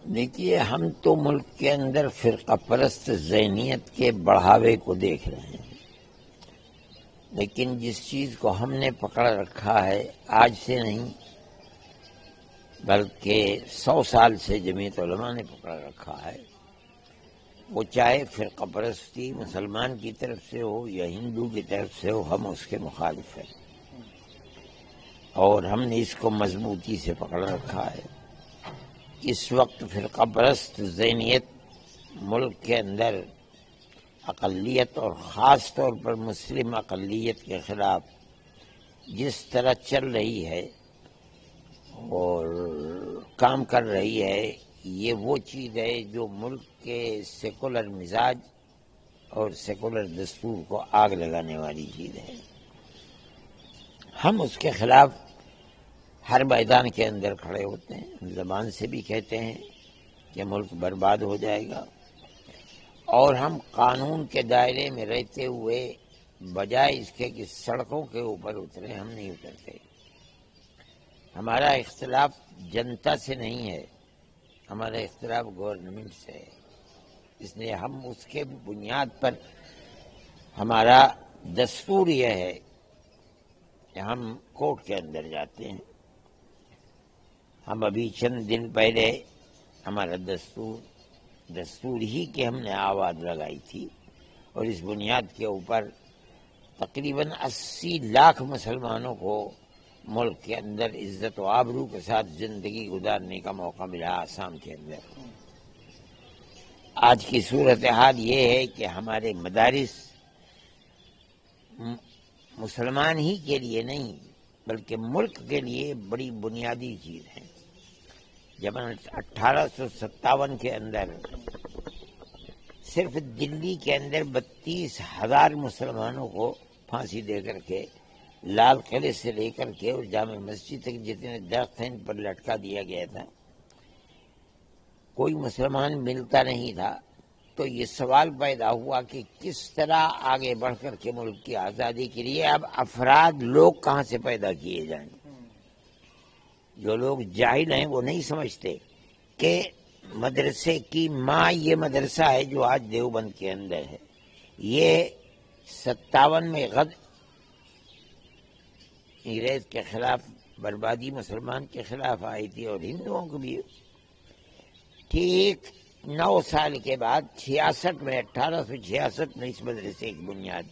دیکھیے، ہم تو ملک کے اندر فرقہ پرست ذہنیت کے بڑھاوے کو دیکھ رہے ہیں، لیکن جس چیز کو ہم نے پکڑ رکھا ہے آج سے نہیں بلکہ 100 سال سے جمعیت علماء نے پکڑ رکھا ہے، وہ چاہے فرقہ پرستی مسلمان کی طرف سے ہو یا ہندو کی طرف سے ہو، ہم اس کے مخالف ہیں اور ہم نے اس کو مضبوطی سے پکڑ رکھا ہے۔ اس وقت فرقہ پرست ذہنیت ملک کے اندر اقلیت اور خاص طور پر مسلم اقلیت کے خلاف جس طرح چل رہی ہے اور کام کر رہی ہے، یہ وہ چیز ہے جو ملک کے سیکولر مزاج اور سیکولر دستور کو آگ لگانے والی چیز ہے۔ ہم اس کے خلاف ہر میدان کے اندر کھڑے ہوتے ہیں، زبان سے بھی کہتے ہیں کہ ملک برباد ہو جائے گا، اور ہم قانون کے دائرے میں رہتے ہوئے بجائے اس کے کہ سڑکوں کے اوپر اترے، ہم نہیں اترتے۔ ہمارا اختلاف جنتا سے نہیں ہے، ہمارا اختلاف گورنمنٹ سے ہے، اس لیے ہم اس کے بنیاد پر ہمارا دستور یہ ہے کہ ہم کورٹ کے اندر جاتے ہیں۔ ہم ابھی چند دن پہلے ہمارا دستور ہی کہ ہم نے آواز لگائی تھی، اور اس بنیاد کے اوپر تقریباً 80 لاکھ مسلمانوں کو ملک کے اندر عزت و آبرو کے ساتھ زندگی گزارنے کا موقع ملا آسام کے اندر۔ آج کی صورتحال یہ ہے کہ ہمارے مدارس مسلمان ہی کے لیے نہیں بلکہ ملک کے لیے بڑی بنیادی چیز ہے۔ جب 1857 کے اندر صرف دلی کے اندر 32,000 مسلمانوں کو پھانسی دے کر کے لال قلعے سے لے کر کے اور جامع مسجد تک جتنے درخت ہیں ان پر لٹکا دیا گیا تھا، کوئی مسلمان ملتا نہیں تھا، تو یہ سوال پیدا ہوا کہ کس طرح آگے بڑھ کر کے ملک کی آزادی کے لیے اب افراد لوگ کہاں سے پیدا کیے جائیں۔ جو لوگ جاہل ہیں وہ نہیں سمجھتے کہ مدرسے کی ماں یہ مدرسہ ہے جو آج دیوبند کے اندر ہے۔ یہ 57 میں انگریز کے خلاف بربادی مسلمان کے خلاف آئی تھی اور ہندوؤں کو بھی۔ ٹھیک 9 سال کے بعد 1866 میں اس مدرسے کی بنیاد،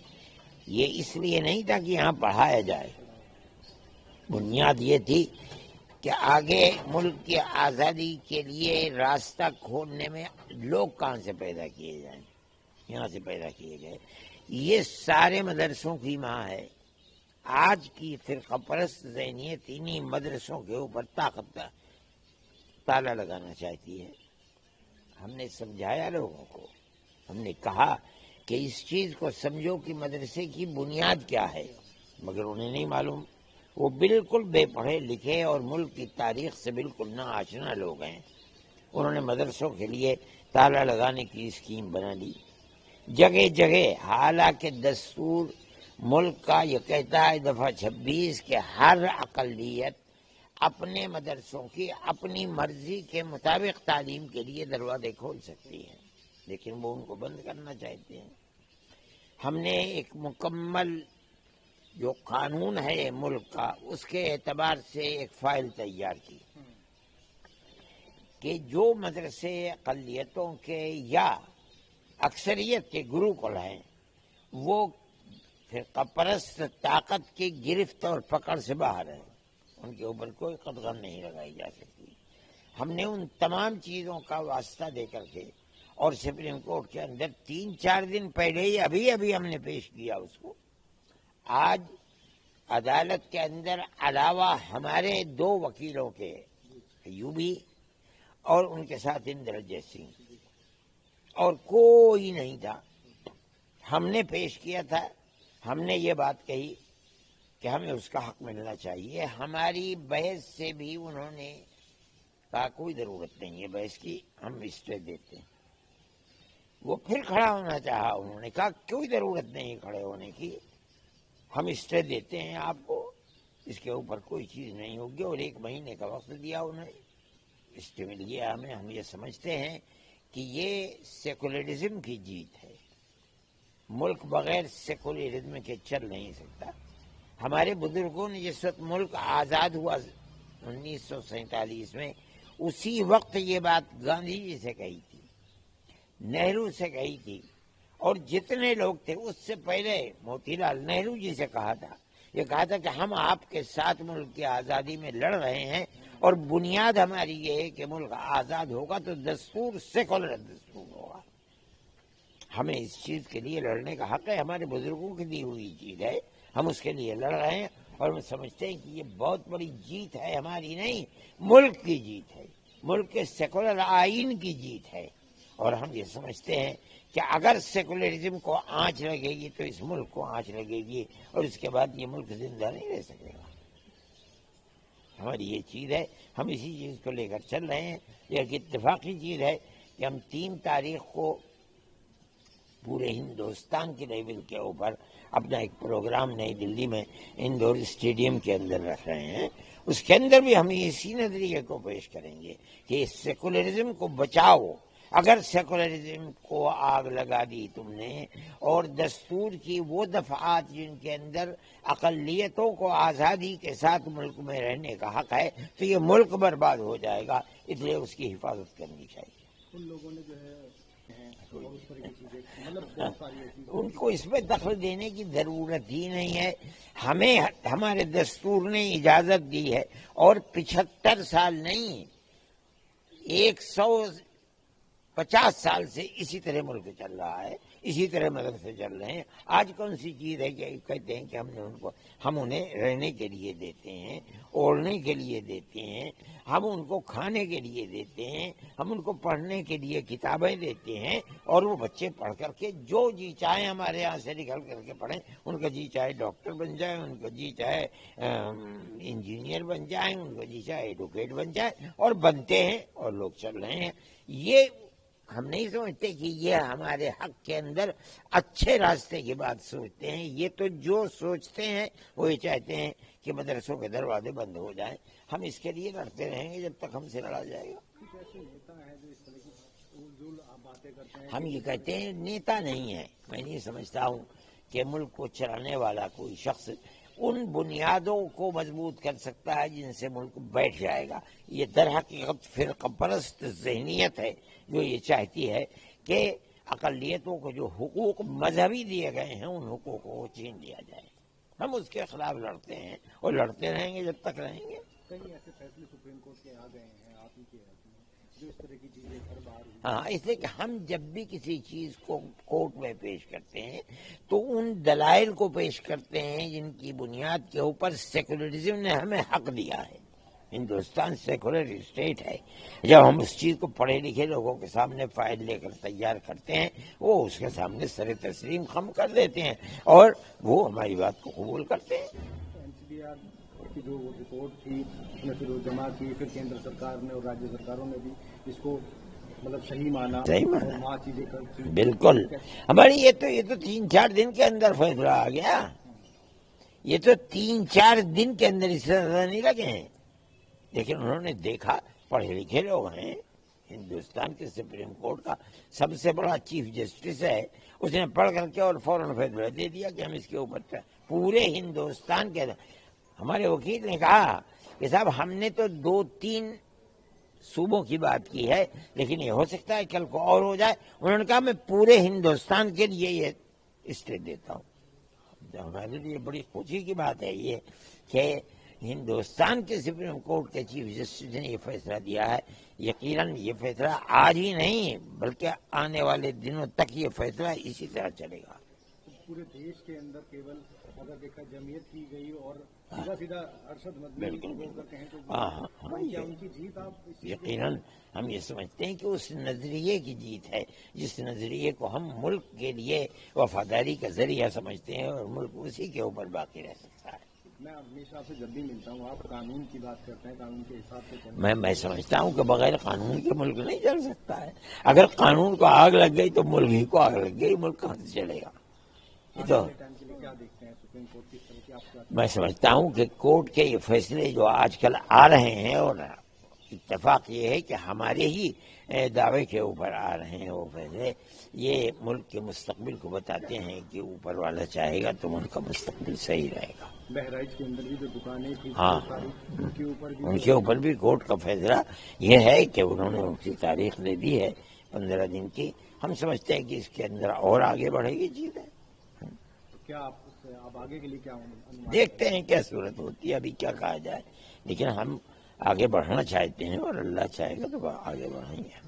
یہ اس لیے نہیں تھا کہ یہاں پڑھایا جائے، بنیاد یہ تھی کہ آگے ملک کی آزادی کے لیے راستہ کھولنے میں لوگ کہاں سے پیدا کیے جائیں، یہاں سے پیدا کیے گئے۔ یہ سارے مدرسوں کی ماں ہے۔ آج کی فرقہ پرست ذہنیت انہی مدرسوں کے اوپر تالا لگانا چاہتی ہے۔ ہم نے سمجھایا لوگوں کو، ہم نے کہا کہ اس چیز کو سمجھو کہ مدرسے کی بنیاد کیا ہے، مگر انہیں نہیں معلوم۔ وہ بالکل بے پڑھے لکھے اور ملک کی تاریخ سے بالکل نہ آشنا لوگ ہیں۔ انہوں نے مدرسوں کے لیے تالا لگانے کی اسکیم بنا لی جگہ جگہ، حالانکہ دستور ملک کا یہ کہتا ہے دفعہ 26 کہ ہر اقلیت اپنے مدرسوں کی اپنی مرضی کے مطابق تعلیم کے لیے دروازے کھول سکتی ہے، لیکن وہ ان کو بند کرنا چاہتے ہیں۔ ہم نے ایک مکمل جو قانون ہے ملک کا، اس کے اعتبار سے ایک فائل تیار کی کہ جو مدرسے اقلیتوں کے یا اکثریت کے گروکل ہیں، وہ فرقہ پرست طاقت کی گرفت اور پکڑ سے باہر ہیں، ان کے اوپر کوئی قدغن نہیں لگائی جا سکتی۔ ہم نے ان تمام چیزوں کا واسطہ دے کر کے اور سپریم کورٹ کے اندر 3-4 دن پہلے ہی ابھی ہم نے پیش کیا اس کو۔ آج عدالت کے اندر علاوہ ہمارے 2 وکیلوں کے، ایوبی اور ان کے ساتھ اندرجیت سنگھ، اور کوئی نہیں تھا۔ ہم نے پیش کیا تھا، ہم نے یہ بات کہی کہ ہمیں اس کا حق ملنا چاہیے۔ ہماری بحث سے بھی انہوں نے کہا کوئی ضرورت نہیں ہے بحث کی، ہم اسٹے دیتے ہیں۔ وہ پھر کھڑا ہونا چاہا، انہوں نے کہا کوئی ضرورت نہیں کھڑے ہونے کی، ہم اسٹے دیتے ہیں آپ کو، اس کے اوپر کوئی چیز نہیں ہوگی، اور 1 مہینے کا وقت دیا انہوں نے۔ اسٹے مل گیا ہمیں. ہم یہ سمجھتے ہیں کہ یہ سیکولرزم کی جیت ہے. ملک بغیر سیکولرزم کے چل نہیں سکتا. ہمارے بزرگوں نے جس وقت ملک آزاد ہوا 1947 میں، اسی وقت یہ بات گاندھی جی سے کہی تھی، نہرو سے کہی تھی، اور جتنے لوگ تھے اس سے پہلے موتی لال نہرو جی سے کہا تھا. یہ کہا تھا کہ ہم آپ کے ساتھ ملک کی آزادی میں لڑ رہے ہیں، اور بنیاد ہماری یہ ہے کہ ملک آزاد ہوگا تو دستور سیکولر دستور ہوگا. ہمیں اس چیز کے لیے لڑنے کا حق ہے، ہمارے بزرگوں کی دی ہوئی چیز ہے، ہم اس کے لیے لڑ رہے ہیں. اور ہم سمجھتے ہیں کہ یہ بہت بڑی جیت ہے، ہماری نہیں، ملک کی جیت ہے، ملک کے سیکولر آئین کی جیت ہے. اور ہم یہ سمجھتے ہیں کہ اگر سیکولرزم کو آنچ لگے گی تو اس ملک کو آنچ لگے گی، اور اس کے بعد یہ ملک زندہ نہیں رہ سکے گا. ہماری یہ چیز ہے، ہم اسی چیز کو لے کر چل رہے ہیں. یہ ایک اتفاقی چیز ہے کہ ہم 3 تاریخ کو پورے ہندوستان کے لیول کے اوپر اپنا ایک پروگرام نئی دلی میں انڈور اسٹیڈیم کے اندر رکھ رہے ہیں. اس کے اندر بھی ہم اسی نظریے کو پیش کریں گے کہ سیکولرزم کو بچاؤ. اگر سیکولرزم کو آگ لگا دی تم نے، اور دستور کی وہ دفعات جن کے اندر اقلیتوں کو آزادی کے ساتھ ملک میں رہنے کا حق ہے، تو یہ ملک برباد ہو جائے گا. اس لیے اس کی حفاظت کرنی چاہیے. ان لوگوں نے جو ہے ان کو اس میں دخل دینے کی ضرورت ہی نہیں ہے. ہمیں ہمارے دستور نے اجازت دی ہے، اور 75 سال نہیں، 150 سال سے اسی طرح ملک چل رہا ہے، اسی طرح مدرسے چل رہے ہیں. آج کون سی چیز ہے کہ کہتے ہیں کہ ہم انہیں رہنے کے لیے دیتے ہیں، اوڑھنے کے لیے دیتے ہیں، ہم ان کو کھانے کے لیے دیتے ہیں، ہم ان کو پڑھنے کے لیے کتابیں دیتے ہیں، اور وہ بچے پڑھ کر کے جو جی چاہے ہمارے یہاں سے نکل کر کے پڑھیں. ان کا جی چاہے ڈاکٹر بن جائے، ان کا جی چاہے انجینئر بن جائیں، ان کا جی چاہے ایڈوکیٹ بن جائے، اور بنتے ہیں اور لوگ چل رہے ہیں. یہ ہم نہیں سمجھتے کہ یہ ہمارے حق کے اندر اچھے راستے کی بات سوچتے ہیں. یہ تو جو سوچتے ہیں وہ یہ چاہتے ہیں کہ مدرسوں کے دروازے بند ہو جائیں. ہم اس کے لیے لڑتے رہیں گے جب تک ہم سے لڑا جائے گا. ہم یہ کہتے ہیں نیتا نہیں ہے. میں نہیں سمجھتا ہوں کہ ملک کو چلانے والا کوئی شخص ان بنیادوں کو مضبوط کر سکتا ہے جن سے ملک بیٹھ جائے گا. یہ در حقیقت فرقہ پرست ذہنیت ہے جو یہ چاہتی ہے کہ اقلیتوں کو جو حقوق مذہبی دیے گئے ہیں ان حقوق کو چھین لیا جائے. ہم اس کے خلاف لڑتے ہیں اور لڑتے رہیں گے جب تک رہیں گے. کئی ایسے فیصلے سپریم کورٹ کے آ گئے ہیں آپ ہی کے جو اس طرح کی چیزیں ہر بار. ہاں، اس لیے کہ ہم جب بھی کسی چیز کو کورٹ میں پیش کرتے ہیں تو ان دلائل کو پیش کرتے ہیں جن کی بنیاد کے اوپر سیکولرزم نے ہمیں حق دیا ہے. ہندوستان سیکولر اسٹیٹ ہے. جب ہم اس چیز کو پڑھے لکھے لوگوں کے سامنے فائل لے کر تیار کرتے ہیں، وہ اس کے سامنے سر تسلیم خم کر دیتے ہیں اور وہ ہماری بات کو قبول کرتے ہیں. کی جو رپورٹ تھی اس میں پھر جمع کی، پھر کیندر سرکار نے اور راجیہ سرکاروں نے بھی اس کو مطلب صحیح مانا. بالکل. ہماری یہ تو 3-4 دن کے اندر فیصلہ آ گیا. یہ تو 3-4 دن کے اندر اس طرح نہیں لگے ہیں. لیکن انہوں نے دیکھا، پڑھے لکھے لوگ ہیں، ہندوستان کے سپریم کورٹ کا سب سے بڑا چیف جسٹس ہے، اس نے پڑھ کر کے اور فوراً فیصلہ دے دیا کہ ہم اس کے اوپر پورے ہندوستان کے. ہمارے وکیل نے کہا کہ صاحب ہم نے تو 2-3 صوبوں کی بات کی ہے، لیکن یہ ہو سکتا ہے کل کو اور ہو جائے. انہوں نے کہا میں پورے ہندوستان کے لیے یہ اسٹے دیتا ہوں. ہمارے لیے بڑی خوشی کی بات ہے یہ کہ ہندوستان کے سپریم کورٹ کے چیف جسٹس نے یہ فیصلہ دیا ہے. یقیناً یہ فیصلہ آج ہی نہیں بلکہ آنے والے دنوں تک یہ فیصلہ اسی طرح چلے گا. پورے دیش کے اندر کیول اگر دیکھا جمعیت کی گئی اور سیدھا ارشد مدنی کو کہیں تو یقیناً ہم یہ سمجھتے ہیں کہ اس نظریے کی جیت ہے جس نظریے کو ہم ملک کے لیے وفاداری کا ذریعہ سمجھتے ہیں، اور ملک اسی کے اوپر باقی رہ سکتا ہے. میں ہمیشہ سے جب بھی ملتا ہوں آپ قانون کی بات کرتے ہیں، قانون کے حساب سے میں سمجھتا ہوں کہ بغیر قانون کے ملک نہیں چل سکتا ہے. اگر قانون کو آگ لگ گئی تو ملک ہی کو آگ لگ گئی، ملک کہاں سے چلے گا. تو میں سمجھتا ہوں کہ کورٹ کے یہ فیصلے جو آج کل آ رہے ہیں اور اتفاق یہ ہے کہ ہمارے ہی دعوے کے اوپر آ رہے ہیں وہ فیصلے، یہ ملک کے مستقبل کو بتاتے ہیں کہ اوپر والا چاہے گا تو ملک کا مستقبل صحیح رہے گا۔ بہرائچ کے اندر بھی جو دکانیں تھیں ہاں ان کے اوپر بھی کورٹ کا فیصلہ یہ ہے کہ انہوں نے ان کی تاریخ دے دی ہے 15 دن کی، ہم سمجھتے ہیں کہ اس کے اندر اور آگے بڑھے گی چیزیں، کیا آپ آگے کے لیے کیا دیکھتے ہیں کیا صورت ہوتی ہے، ابھی کیا کہا جائے، لیکن ہم آگے بڑھنا چاہتے ہیں اور اللہ چاہے گا تو آگے بڑھیں گے۔